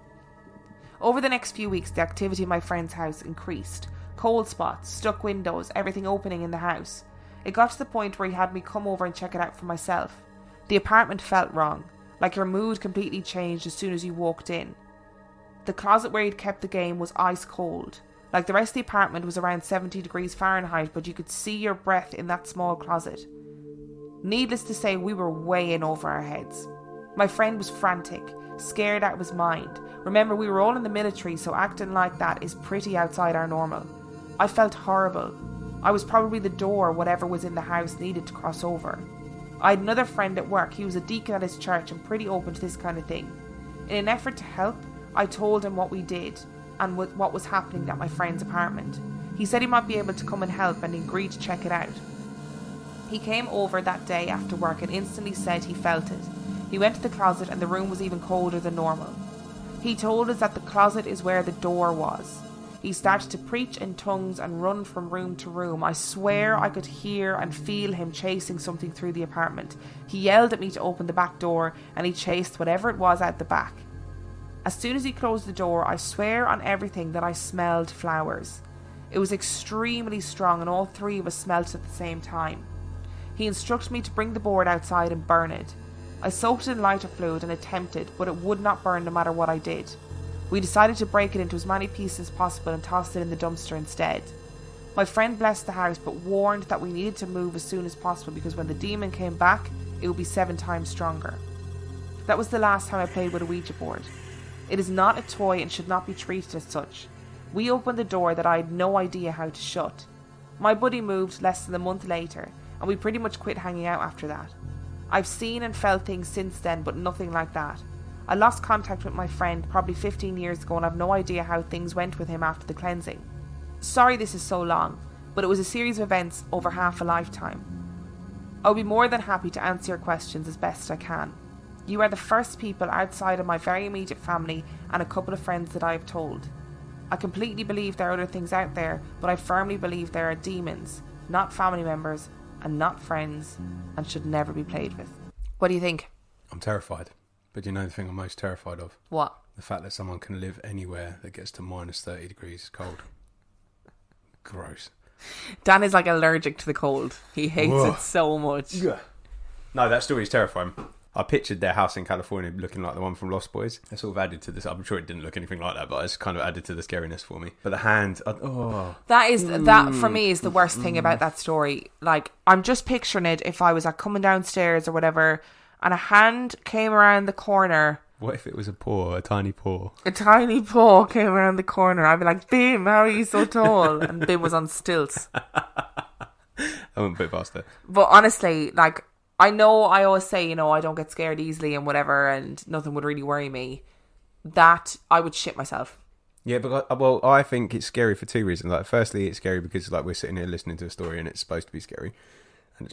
Over the next few weeks, the activity in my friend's house increased. Cold spots, stuck windows, everything opening in the house. It got to the point where he had me come over and check it out for myself. The apartment felt wrong, like your mood completely changed as soon as you walked in. The closet where he'd kept the game was ice cold. Like the rest of the apartment was around 70 degrees Fahrenheit, but you could see your breath in that small closet. Needless to say, we were way in over our heads. My friend was frantic, scared out of his mind. Remember, we were all in the military, so acting like that is pretty outside our normal. I felt horrible. I was probably the door whatever was in the house needed to cross over. I had another friend at work. He was a deacon at his church and pretty open to this kind of thing. In an effort to help, I told him what we did and what was happening at my friend's apartment. He said he might be able to come and help and agreed to check it out. He came over that day after work and instantly said he felt it. He went to the closet and the room was even colder than normal. He told us that the closet is where the door was. He started to preach in tongues and run from room to room. I swear I could hear and feel him chasing something through the apartment. He yelled at me to open the back door and he chased whatever it was out the back. As soon as he closed the door, I swear on everything that I smelled flowers. It was extremely strong and all three of us smelt it at the same time. He instructed me to bring the board outside and burn it. I soaked it in lighter fluid and attempted, but it would not burn no matter what I did. We decided to break it into as many pieces as possible and tossed it in the dumpster instead. My friend blessed the house but warned that we needed to move as soon as possible because when the demon came back, it would be 7 times stronger. That was the last time I played with a Ouija board. It is not a toy and should not be treated as such. We opened the door that I had no idea how to shut. My buddy moved less than a month later, and we pretty much quit hanging out after that. I've seen and felt things since then, but nothing like that. I lost contact with my friend probably 15 years ago and I've no idea how things went with him after the cleansing. Sorry this is so long, but it was a series of events over half a lifetime. I'll be more than happy to answer your questions as best I can. You are the first people outside of my very immediate family and a couple of friends that I have told. I completely believe there are other things out there, but I firmly believe there are demons, not family members and not friends, and should never be played with. What do you think? I'm terrified. But do you know the thing I'm most terrified of? What? The fact that someone can live anywhere that gets to minus 30 degrees cold. Gross. Dan is like allergic to the cold. He hates it so much. Yeah. No, that story is terrifying. I pictured their house in California looking like the one from Lost Boys. It sort of added to this. I'm sure it didn't look anything like that, but it's kind of added to the scariness for me. But the hand, that for me is the worst thing about that story. Like, I'm just picturing it if I was like coming downstairs or whatever, and a hand came around the corner. What if it was a paw, a tiny paw? A tiny paw came around the corner. I'd be like, Bim, how are you so tall? And Bim was on stilts. I went a bit faster. But honestly, like, I know I always say, I don't get scared easily and whatever, and nothing would really worry me. That, I would shit myself. Yeah, but I think it's scary for 2 reasons. Like, firstly, it's scary because like we're sitting here listening to a story and it's supposed to be scary, and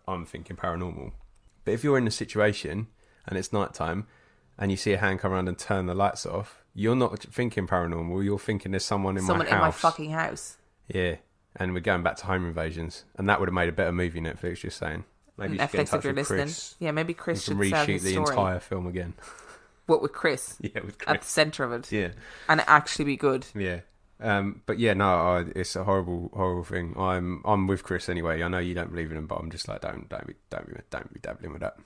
I'm thinking paranormal. But if you're in a situation and it's nighttime and you see a hand come around and turn the lights off, you're not thinking paranormal. You're thinking there's someone in my house. Someone in my fucking house. Yeah, and we're going back to home invasions, and that would have made a better movie. Netflix, just saying. Maybe Netflix, if you're listening. Chris. Yeah, maybe Chris should reshoot the entire film again. What, with Chris? Yeah, with Chris at the centre of it. Yeah, and it actually be good. Yeah. But yeah, no, it's a horrible thing. I'm with Chris anyway. I know you don't believe in him, but I'm just like, don't be dabbling with that.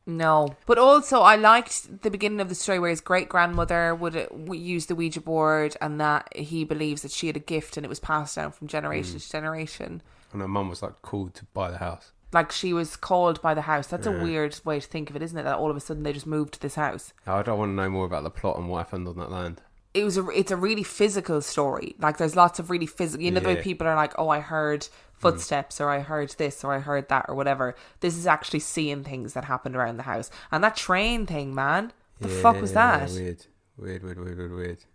No, but also I liked the beginning of the story where his great grandmother would use the Ouija board, and that he believes that she had a gift and it was passed down from generation to generation. And her mum was like called to buy the house. Like she was called by the house. That's a weird way to think of it, isn't it? That all of a sudden they just moved to this house. I don't want to know more about the plot and what happened on that land. It's a really physical story. Like there's lots of really physical. You know the way people are like, oh, I heard footsteps or I heard this or I heard that or whatever. This is actually seeing things that happened around the house. And that train thing, man. The fuck was that? Weird.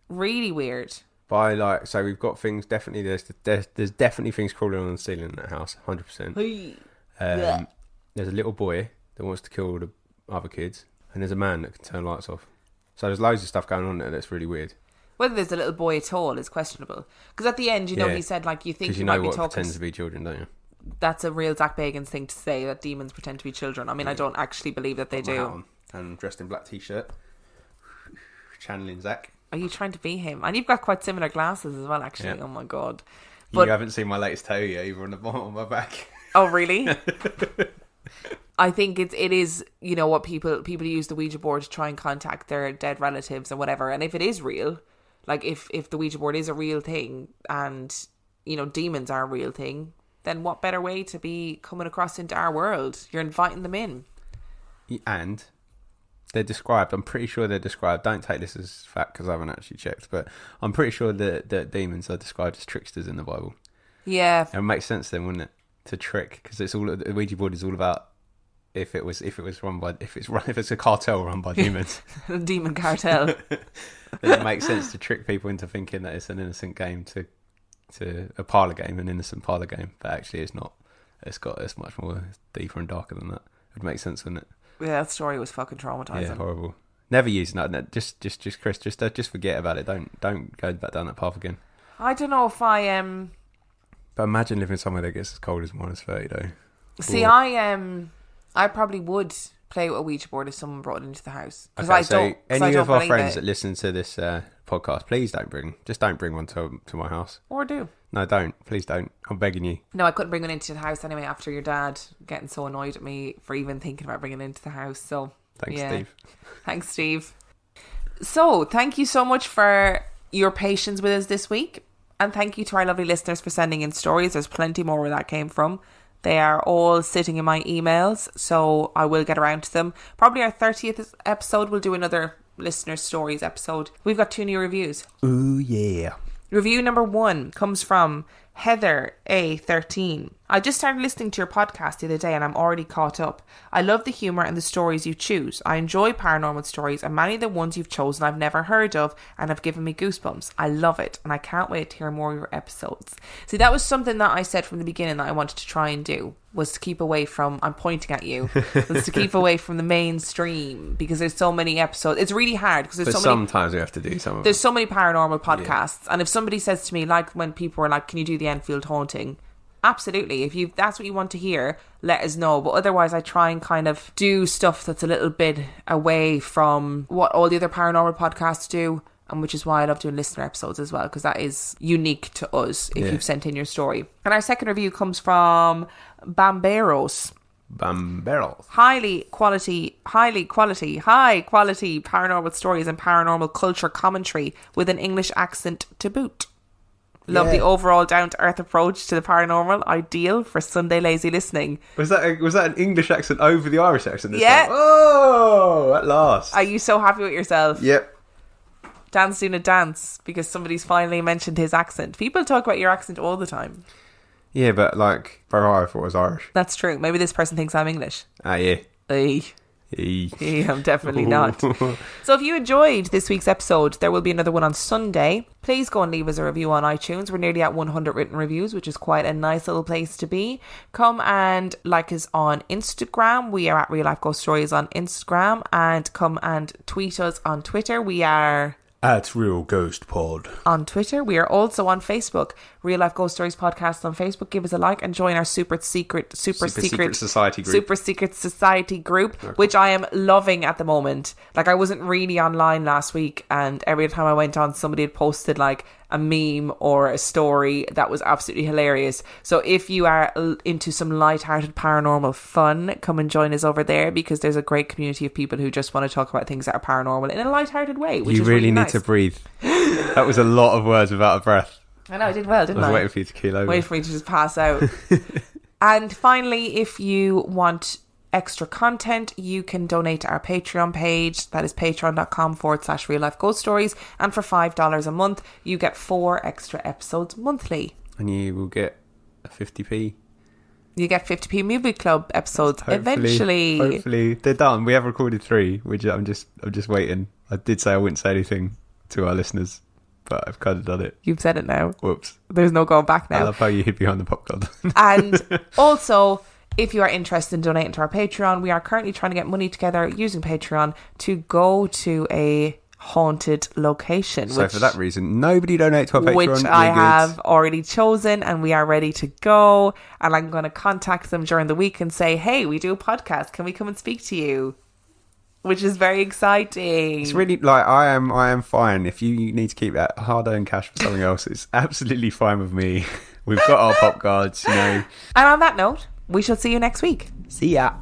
Really weird. But so we've got things. Definitely, there's definitely things crawling on the ceiling in that house. 100%. There's a little boy that wants to kill the other kids, and there's a man that can turn lights off. So there's loads of stuff going on there that's really weird. Whether there's a little boy at all is questionable. Because at the end, he said, like, you think you might be talking... Because you know what pretends to be children, don't you? That's a real Zach Bagans thing to say, that demons pretend to be children. I mean, I don't actually believe that they do. And dressed in black t-shirt. Channeling Zach. Are you trying to be him? And you've got quite similar glasses as well, actually. Yeah. Oh my god! You haven't seen my latest tattoo yet, either on the bottom of my back. Oh really? I think it is, you know, what people use the Ouija board to try and contact their dead relatives and whatever. And if it is real, like if the Ouija board is a real thing and, you know, demons are a real thing, then what better way to be coming across into our world? You're inviting them in. And they're described, I'm pretty sure they're described, don't take this as fact because I haven't actually checked, but I'm pretty sure that demons are described as tricksters in the Bible. Yeah. It makes sense then, wouldn't it? To trick, because it's all, the Ouija board is all about if it's a cartel run by demons. A demon cartel. Then it makes sense to trick people into thinking that it's an innocent game, to a parlour game, an innocent parlour game, but actually it's not. It's much more deeper and darker than that. It would make sense, wouldn't it? Yeah, that story was fucking traumatizing. Yeah, horrible. Never use that. Just Chris, just forget about it. Don't go back down that path again. I don't know if I am. But imagine living somewhere that gets as cold as -30 though. See, I probably would play with a Ouija board if someone brought it into the house. Okay, any of our friends that listen to this podcast, please don't bring one to my house. Or do. No, don't. Please don't. I'm begging you. No, I couldn't bring one into the house anyway after your dad getting so annoyed at me for even thinking about bringing it into the house. So Thanks, Steve. Thanks, Steve. So, thank you so much for your patience with us this week. And thank you to our lovely listeners for sending in stories. There's plenty more where that came from. They are all sitting in my emails, so I will get around to them. Probably our 30th episode, we'll do another listener stories episode. We've got 2 new reviews. Ooh, yeah. Review number 1 comes from Heather A13. I just started listening to your podcast the other day and I'm already caught up. I love the humour and the stories you choose. I enjoy paranormal stories and many of the ones you've chosen I've never heard of and have given me goosebumps. I love it and I can't wait to hear more of your episodes. See, that was something that I said from the beginning that I wanted to try and do, was to keep away from, I'm pointing at you, was to keep away from the mainstream because there's so many episodes. It's really hard because there's sometimes we have to do some of it. There's so many paranormal podcasts, and if somebody says to me, like when people are like, can you do the Enfield haunting? Absolutely. If that's what you want to hear, let us know. But otherwise I try and kind of do stuff that's a little bit away from what all the other paranormal podcasts do, and which is why I love doing listener episodes as well, because that is unique to us if you've sent in your story. And our second review comes from Bamberos. High quality paranormal stories and paranormal culture commentary with an English accent to boot. Love the overall down-to-earth approach to the paranormal, ideal for Sunday lazy listening. Was that an English accent over the Irish accent this time? Oh, at last. Are you so happy with yourself? Yep. Dan's doing a dance because somebody's finally mentioned his accent. People talk about your accent all the time. Yeah, but like, I thought it was Irish. That's true. Maybe this person thinks I'm English. Yeah. I'm definitely not. So if you enjoyed this week's episode, there will be another one on Sunday. Please go and leave us a review on iTunes. We're nearly at 100 written reviews, which is quite a nice little place to be. Come and like us on Instagram. We are at Real Life Ghost Stories on Instagram, and come and tweet us on Twitter. We are at Real Ghost Pod on Twitter. We are also on Facebook, Real Life Ghost Stories Podcast on Facebook. Give us a like and join our super secret society group, which I am loving at the moment. Like, I wasn't really online last week, and every time I went on, somebody had posted like a meme or a story that was absolutely hilarious. So if you are into some light-hearted paranormal fun, come and join us over there, because there's a great community of people who just want to talk about things that are paranormal in a light-hearted way, which you is really nice. Need to breathe. That was a lot of words without a breath. I know, I did well, didn't I? I was waiting for you to keel over. Waiting for me to just pass out. And finally, if you want extra content, you can donate to our Patreon page. That is patreon.com/Real Life Ghost Stories. And for $5 a month, you get 4 extra episodes monthly. And you will get a 50p. You get 50p movie club episodes eventually. Hopefully. They're done. We have recorded 3, which I'm just waiting. I did say I wouldn't say anything to our listeners, but I've kind of done it. You've said it now. Whoops. There's no going back now. I love how you hid behind the popcorn. And also, if you are interested in donating to our Patreon, we are currently trying to get money together using Patreon to go to a haunted location. So for that reason, nobody donate to our Patreon. Which I have already chosen, and we are ready to go. And I'm going to contact them during the week and say, hey, we do a podcast. Can we come and speak to you? which is very exciting. It's really like I am fine. If you need to keep that hard-earned cash for something else, it's absolutely fine with me. We've got our pop cards, you know. And on that note, we shall see you next week. See ya.